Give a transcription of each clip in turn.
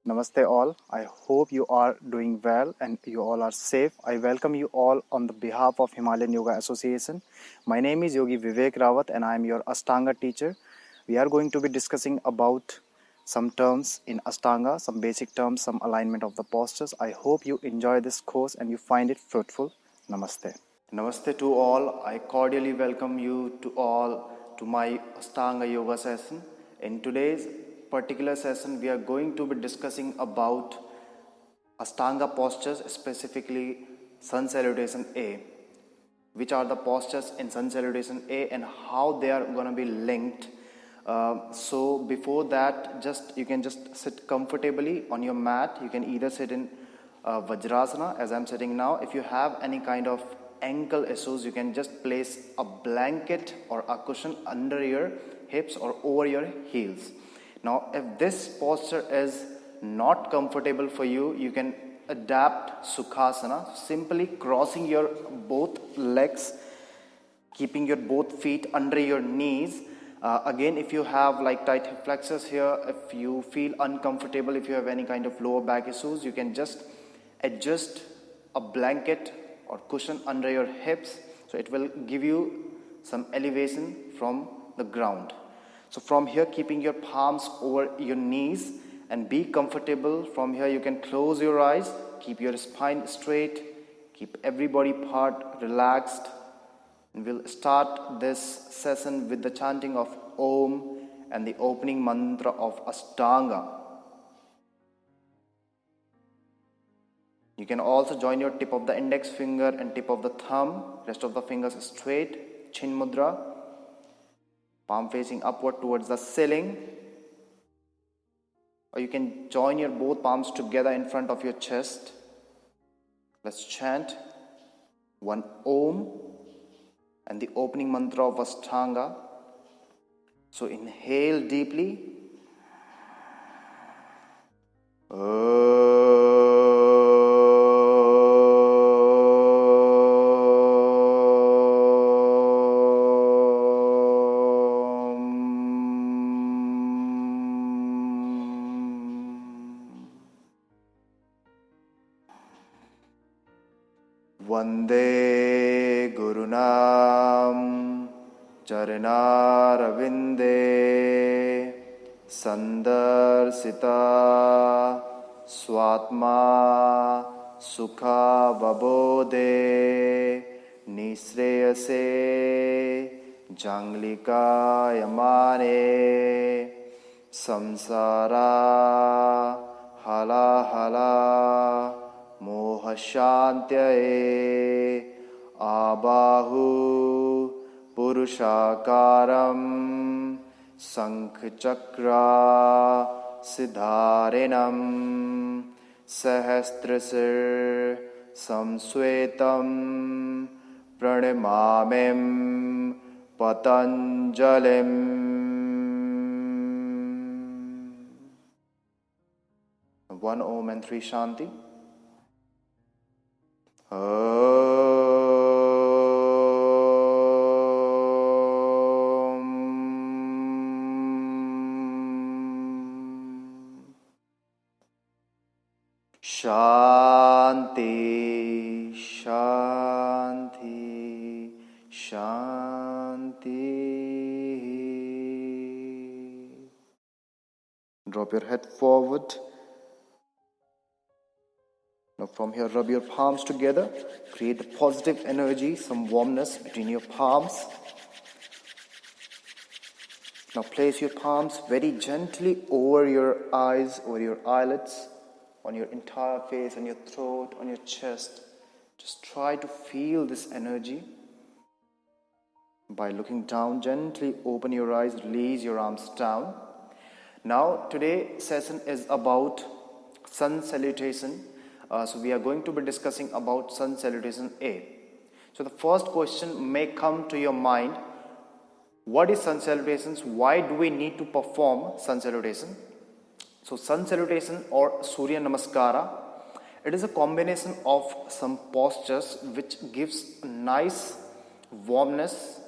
Namaste all. I hope you are doing well and you all are safe. I welcome you all on the behalf of Himalayan Yoga Association. My name is 𝐂𝐞𝐫𝐭𝐢𝐟𝐢𝐞𝐝 and I am your Ashtanga teacher. We are going to be discussing about some terms in Ashtanga, some basic terms, some alignment of the postures. I hope you enjoy this course and you find it fruitful. Namaste. Namaste to all. I cordially welcome you to all to my Ashtanga yoga session. In today's particular session, we are going to be discussing about Ashtanga postures, specifically Sun Salutation A. Which are the postures in Sun Salutation A and how they are going to be linked. So before that, you can just sit comfortably on your mat. You can either sit in Vajrasana as I'm sitting now. If you have any kind of ankle issues, you can just place a blanket or a cushion under your hips or over your heels. Now, if this posture is not comfortable for you, you can adapt Sukhasana, simply crossing your both legs, keeping your both feet under your knees. Again, if you have like tight hip flexors here, if you feel uncomfortable, if you have any kind of lower back issues, you can just adjust a blanket or cushion under your hips, so it will give you some elevation from the ground. So from here, keeping your palms over your knees and be comfortable. From here, you can close your eyes, keep your spine straight, keep every body part relaxed. And we'll start this session with the chanting of Om and the opening mantra of Ashtanga. You can also join your tip of the index finger and tip of the thumb, rest of the fingers straight, Chin Mudra, palm facing upward towards the ceiling. Or you can join your both palms together in front of your chest. Let's chant one Om and the opening mantra of Ashtanga. So inhale deeply. Vande Gurunam Charanarvinde Sandarsita Swatma Sukha Vabode Nisreyase Janglika Yamane Samsara Hala Hala Mohashantyaye Abahu Purushakaram Sankhchakra Siddharinam Sahasrasir Samsvetam Pranamamim Patanjalim. One Om and three Shanti. Shanti, Shanti, Shanti. Drop your head forward. Now from here, rub your palms together. Create a positive energy, some warmness between your palms. Now place your palms very gently over your eyes, over your eyelids, on your entire face, on your throat, on your chest. Just try to feel this energy. By looking down, gently open your eyes, release your arms down. Now today's session is about Sun Salutation. So we are going to be discussing about Sun Salutation A. So the first question may come to your mind. What is Sun Salutations? Why do we need to perform Sun Salutation? So Sun Salutation or Surya Namaskara, it is a combination of some postures which gives a nice warmness,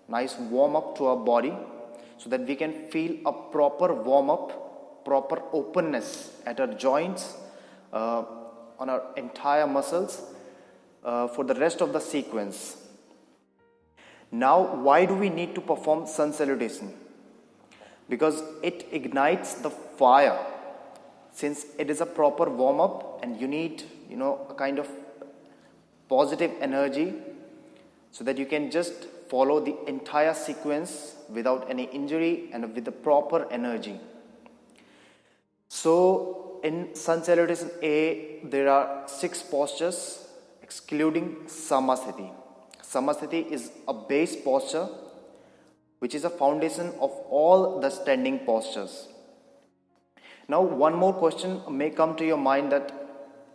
nice warm up to our body, so that we can feel a proper warm up proper openness at our joints, on our entire muscles for the rest of the sequence. Now, why do we need to perform sun salutation? Because it ignites the fire, since it is a proper warm-up and you need, a kind of positive energy so that you can just follow the entire sequence without any injury and with the proper energy. So in sun salutation A, there are 6 postures excluding Samasthiti. Samasthiti is a base posture which is a foundation of all the standing postures. Now, one more question may come to your mind, that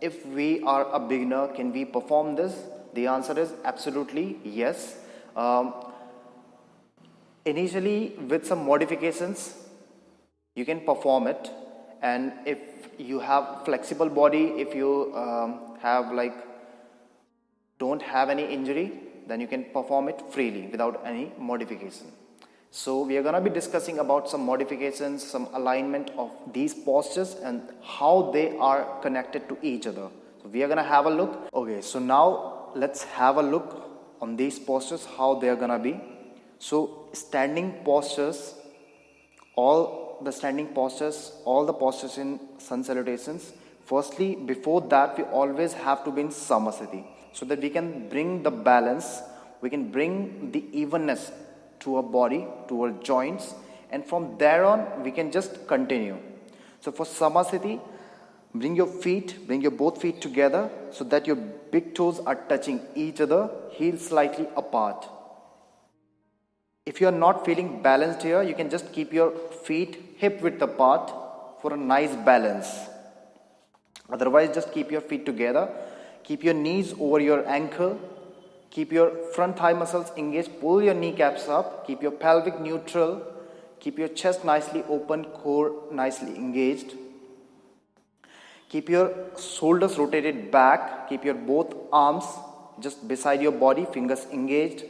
if we are a beginner, can we perform this? The answer is absolutely yes. Initially, with some modifications, you can perform it, and if you have flexible body, if you don't have any injury, then you can perform it freely without any modification. So we are going to be discussing about some modifications, some alignment of these postures and how they are connected to each other. So we are going to have a look. Okay, so now let's have a look on these postures, how they are going to be. So standing postures, all the postures in sun salutations, firstly, before that, we always have to be in Samasthiti, so that we can bring the balance, we can bring the evenness to our body, to our joints, and from there on we can just continue. So for Samasthiti, bring your both feet together so that your big toes are touching each other, heels slightly apart. If you are not feeling balanced here, you can just keep your feet hip width apart for a nice balance. Otherwise, just keep your feet together, keep your knees over your ankle, keep your front thigh muscles engaged, pull your kneecaps up, keep your pelvic neutral, keep your chest nicely open, core nicely engaged. Keep your shoulders rotated back, keep your both arms just beside your body, fingers engaged,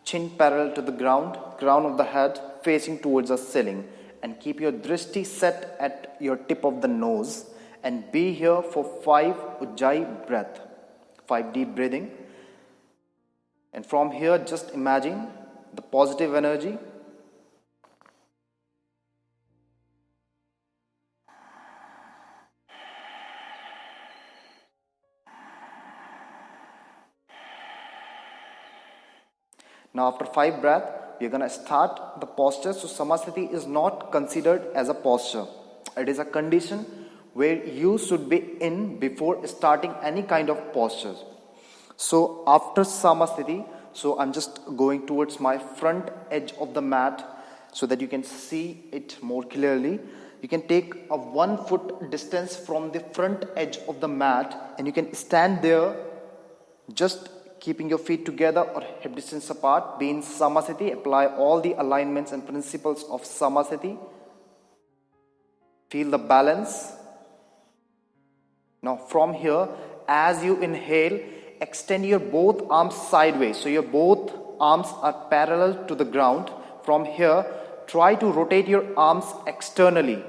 chin parallel to the ground, crown of the head facing towards the ceiling, and keep your drishti set at your tip of the nose, and be here for 5 Ujjayi breath, 5 deep breathing. And from here, just imagine the positive energy. Now, after 5 breaths, we are going to start the posture. So, Samasthiti is not considered as a posture. It is a condition where you should be in before starting any kind of postures. So after Samasthiti, so I'm just going towards my front edge of the mat so that you can see it more clearly. You can take a 1 foot distance from the front edge of the mat, and you can stand there just keeping your feet together or hip distance apart. Be in Samasthiti, apply all the alignments and principles of Samasthiti. Feel the balance. Now from here, as you inhale, extend your both arms sideways. So your both arms are parallel to the ground. From here, try to rotate your arms externally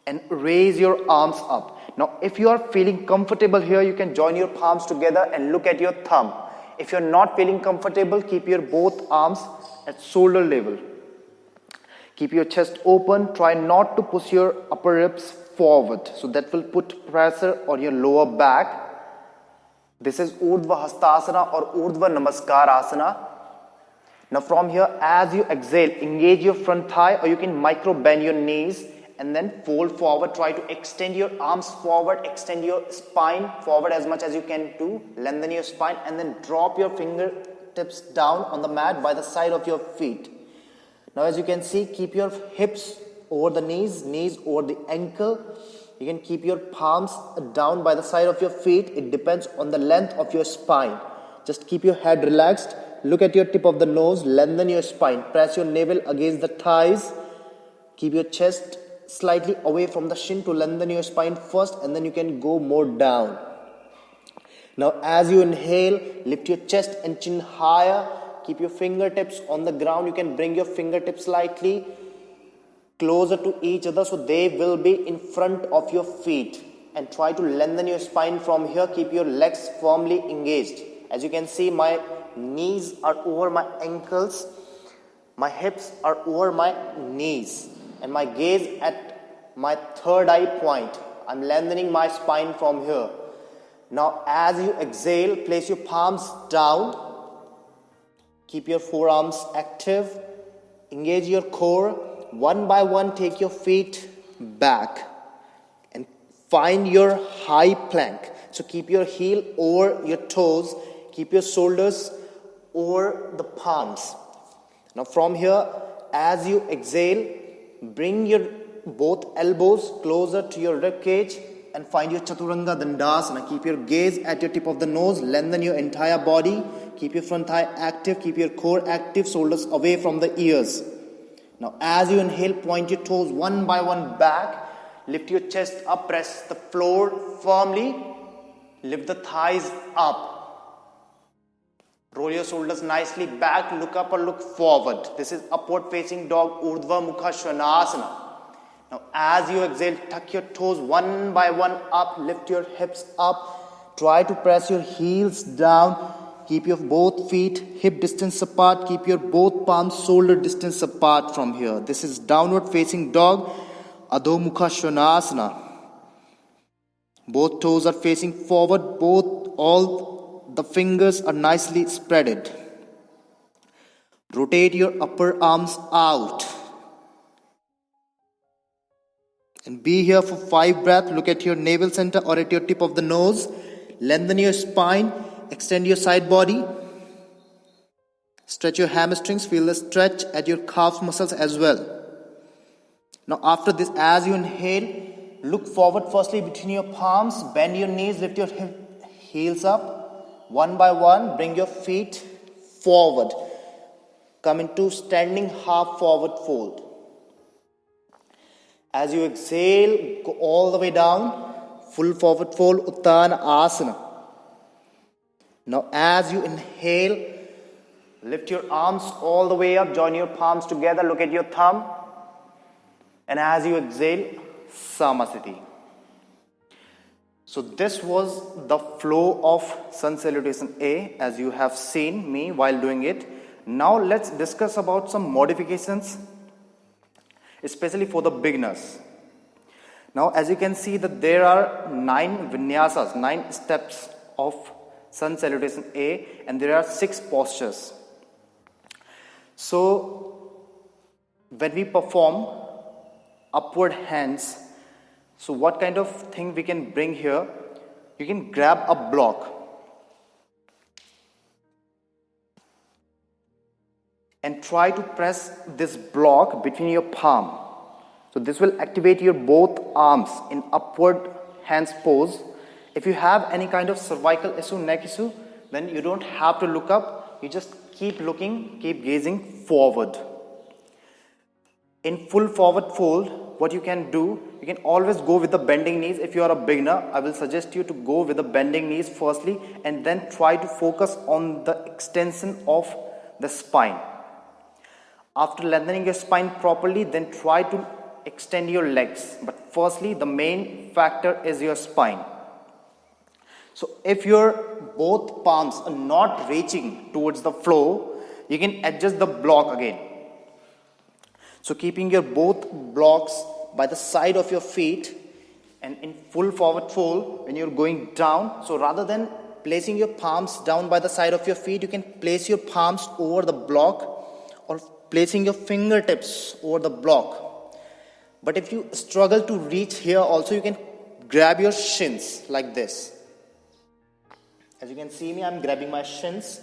and raise your arms up. Now, if you are feeling comfortable here, you can join your palms together and look at your thumb. If you're not feeling comfortable, keep your both arms at shoulder level. Keep your chest open. Try not to push your upper ribs forward. So that will put pressure on your lower back. This is Urdhva Hastasana or Urdhva Namaskar Asana. Now from here, as you exhale, engage your front thigh, or you can micro bend your knees and then fold forward. Try to extend your arms forward, extend your spine forward as much as you can do. Lengthen your spine and then drop your fingertips down on the mat by the side of your feet. Now as you can see, keep your hips over the knees, knees over the ankle. You can keep your palms down by the side of your feet. It depends on the length of your spine. Just keep your head relaxed. Look at your tip of the nose. Lengthen your spine. Press your navel against the thighs. Keep your chest slightly away from the shin to lengthen your spine first, and then you can go more down. Now as you inhale, lift your chest and chin higher. Keep your fingertips on the ground. You can bring your fingertips slightly closer to each other, so they will be in front of your feet. And try to lengthen your spine from here. Keep your legs firmly engaged. As you can see, my knees are over my ankles, my hips are over my knees, and my gaze at my third eye point. I'm lengthening my spine from here. Now as you exhale, place your palms down, keep your forearms active, engage your core. One by one, take your feet back and find your high plank. So keep your heel over your toes, keep your shoulders over the palms. Now from here, as you exhale, bring your both elbows closer to your rib cage and find your Chaturanga Dandasana. Keep your gaze at your tip of the nose, lengthen your entire body, keep your front thigh active, keep your core active, shoulders away from the ears. Now as you inhale, point your toes one by one back, lift your chest up, press the floor firmly, lift the thighs up. Roll your shoulders nicely back, look up or look forward. This is upward facing dog, Urdhva Mukha Svanasana. Now as you exhale, tuck your toes one by one up, lift your hips up, try to press your heels down, keep your both feet hip distance apart, keep your both palms shoulder distance apart from here. This is downward facing dog, Adho Mukha Svanasana. Both toes are facing forward, all the fingers are nicely spreaded. Rotate your upper arms out. And be here for 5 breaths. Look at your navel center or at your tip of the nose. Lengthen your spine. Extend your side body. Stretch your hamstrings. Feel the stretch at your calf muscles as well. Now after this, as you inhale, look forward firstly between your palms. Bend your knees. Lift your heels up. One by one, bring your feet forward. Come into standing half forward fold. As you exhale, go all the way down, full forward fold, Uttana Asana. Now as you inhale, lift your arms all the way up, join your palms together, look at your thumb. And as you exhale, Samasthiti. So this was the flow of Sun Salutation A, as you have seen me while doing it. Now let's discuss about some modifications, especially for the beginners. Now as you can see that there are 9 vinyasas, 9 steps of Sun Salutation A, and there are 6 postures. So when we perform upward hands, so what kind of thing we can bring here? You can grab a block and try to press this block between your palm. So this will activate your both arms in upward hands pose. If you have any kind of cervical issue, neck issue, then you don't have to look up. You just keep looking, keep gazing forward. In full forward fold, what you can do, you can always go with the bending knees. If you are a beginner, I will suggest you to go with the bending knees firstly, and then try to focus on the extension of the spine. After lengthening your spine properly, then try to extend your legs. But firstly, the main factor is your spine. So if your both palms are not reaching towards the floor, you can adjust the block again. So keeping your both blocks by the side of your feet, and in full forward fold when you're going down, so rather than placing your palms down by the side of your feet, you can place your palms over the block or placing your fingertips over the block. But if you struggle to reach here also, you can grab your shins like this. As you can see me, I'm grabbing my shins.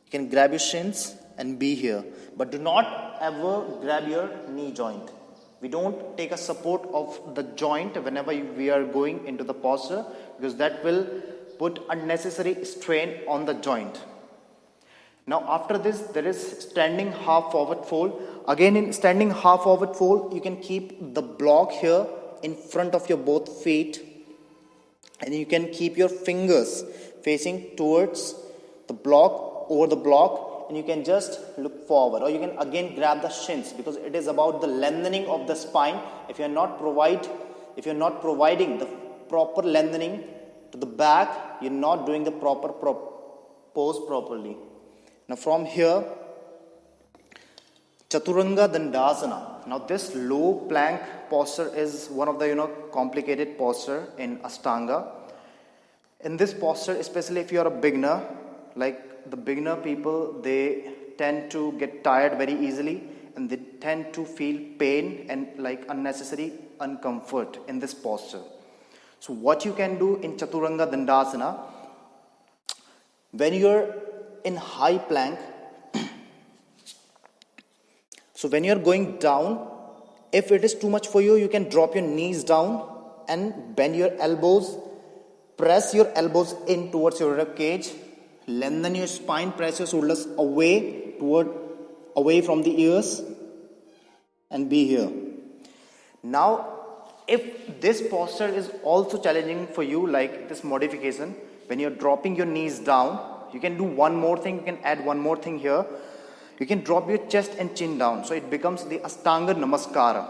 You can grab your shins and be here. But do not ever grab your knee joint. We don't take a support of the joint whenever we are going into the posture, because that will put unnecessary strain on the joint. Now after this, there is standing half forward fold. Again, in standing half forward fold, you can keep the block here in front of your both feet, and you can keep your fingers facing towards the block, over the block, and you can just look forward, or you can again grab the shins, because it is about the lengthening of the spine. If you're not providing the proper lengthening to the back, you're not doing the proper pose properly. Now from here, Chaturanga Dandasana. Now this low plank posture is one of the complicated posture in Ashtanga. In this posture, especially if you are a beginner, like the beginner people, they tend to get tired very easily, and they tend to feel pain and like unnecessary uncomfort in this posture. So what you can do in Chaturanga Dandasana, when you're in high plank, so when you're going down, if it is too much for you, you can drop your knees down and bend your elbows. Press your elbows in towards your rib cage. Lengthen your spine. Press your shoulders away from the ears, and be here. Now, if this posture is also challenging for you, like this modification, when you're dropping your knees down, you can do one more thing. You can add one more thing here. You can drop your chest and chin down. So it becomes the Ashtanga Namaskara.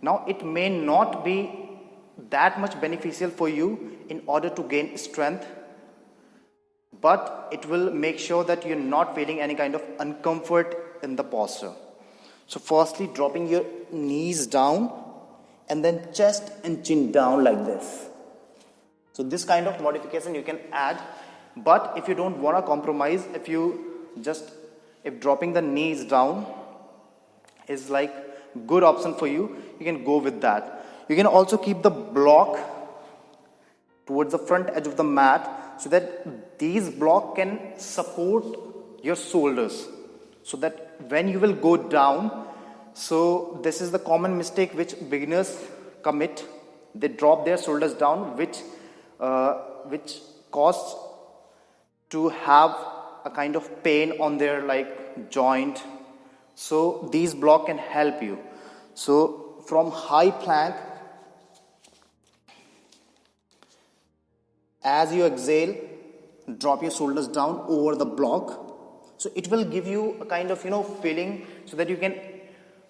Now it may not be that much beneficial for you in order to gain strength, but it will make sure that you're not feeling any kind of uncomfort in the posture. So firstly, dropping your knees down, and then chest and chin down like this. So this kind of modification you can add, but if you don't want to compromise, if dropping the knees down is like good option for you, you can go with that. You can also keep the block towards the front edge of the mat, so that these block can support your shoulders, so that when you will go down, so this is the common mistake which beginners commit. They drop their shoulders down, which causes to have a kind of pain on their like joint. So these block can help you. So from high plank, as you exhale, drop your shoulders down over the block. So it will give you a kind of feeling, so that you can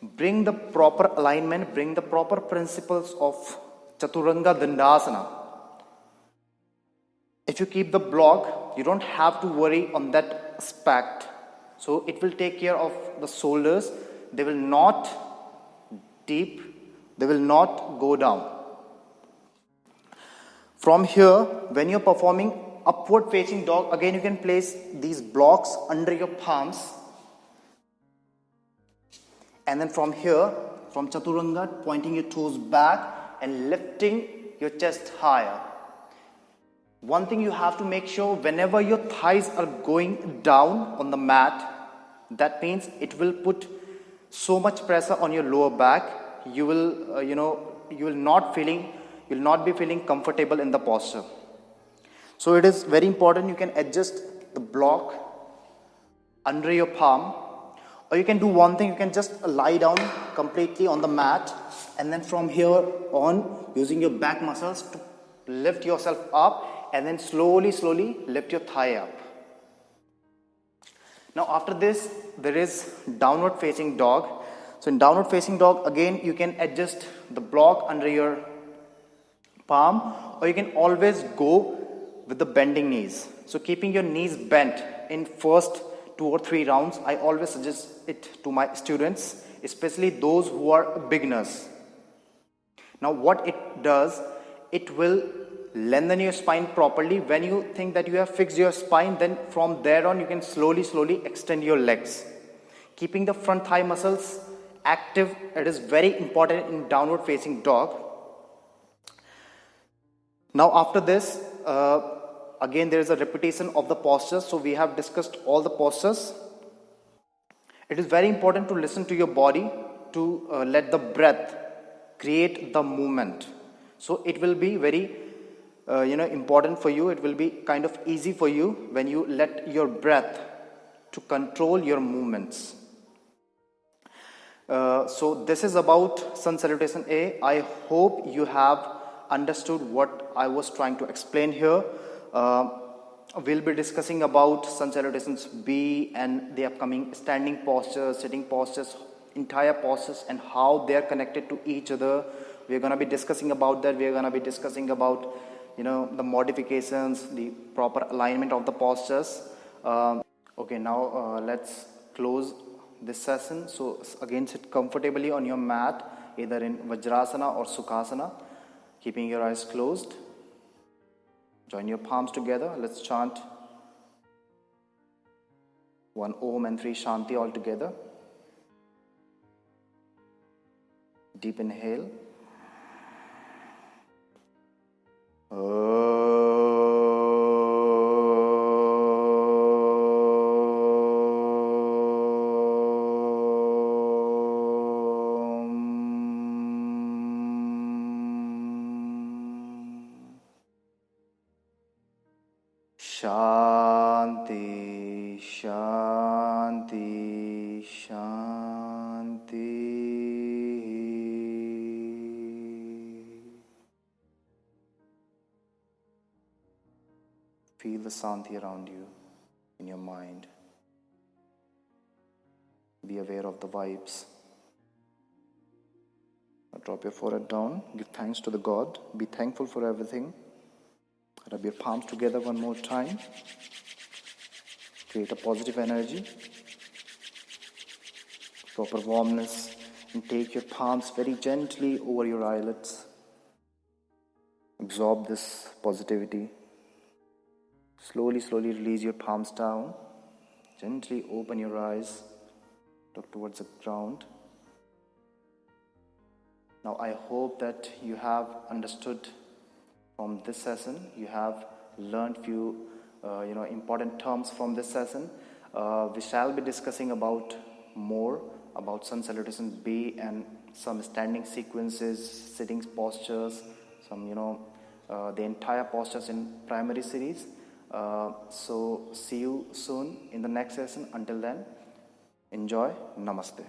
bring the proper alignment, bring the proper principles of Chaturanga Dandasana. If you keep the block, you don't have to worry on that aspect. So it will take care of the shoulders. They will not deep, they will not go down. From here, when you're performing upward facing dog, again you can place these blocks under your palms. And then from here, from Chaturanga, pointing your toes back and lifting your chest higher. One thing you have to make sure, whenever your thighs are going down on the mat, that means it will put so much pressure on your lower back. You will not be feeling comfortable in the posture. So it is very important. You can adjust the block under your palm, or you can do one thing. You can just lie down completely on the mat, and then from here on, using your back muscles to lift yourself up, and then slowly lift your thigh up. Now after this, there is downward facing dog. So in downward facing dog, again you can adjust the block under your palm, or you can always go with the bending knees. So keeping your knees bent in first 2 or 3 rounds, I always suggest it to my students, especially those who are beginners. Now what it does, it will lengthen your spine properly. When you think that you have fixed your spine, then from there on you can slowly extend your legs. Keeping the front thigh muscles active, it is very important in downward facing dog. Now after this, again there is a repetition of the postures. So we have discussed all the postures. It is very important to listen to your body, to let the breath create the movement. So it will be very important for you. It will be kind of easy for you when you let your breath to control your movements. So this is about Sun Salutation A. I hope you have understood what I was trying to explain here. we'll be discussing about sun salutations B and the upcoming standing postures, sitting postures, entire postures, and how they are connected to each other. We're going to be discussing about that. We're going to be discussing about, the modifications, the proper alignment of the postures. Okay, now let's close this session. So again, sit comfortably on your mat, either in Vajrasana or Sukhasana, keeping your eyes closed. Join your palms together. Let's chant one Om and three Shanti all together. Deep inhale. Shanti, Shanti, Shanti. Feel the Shanti around you in your mind. Be aware of the vibes. Now drop your forehead down. Give thanks to the God. Be thankful for everything. Rub your palms together one more time. Create a positive energy, proper warmness, and take your palms very gently over your eyelids. Absorb this positivity. Slowly, slowly release your palms down. Gently open your eyes. Look towards the ground. Now I hope that you have understood from this session. You have learned few important terms from this session. We shall be discussing about more about sun salutation B and some standing sequences, sitting postures, some the entire postures in primary series. So see you soon in the next session. Until then, enjoy. Namaste.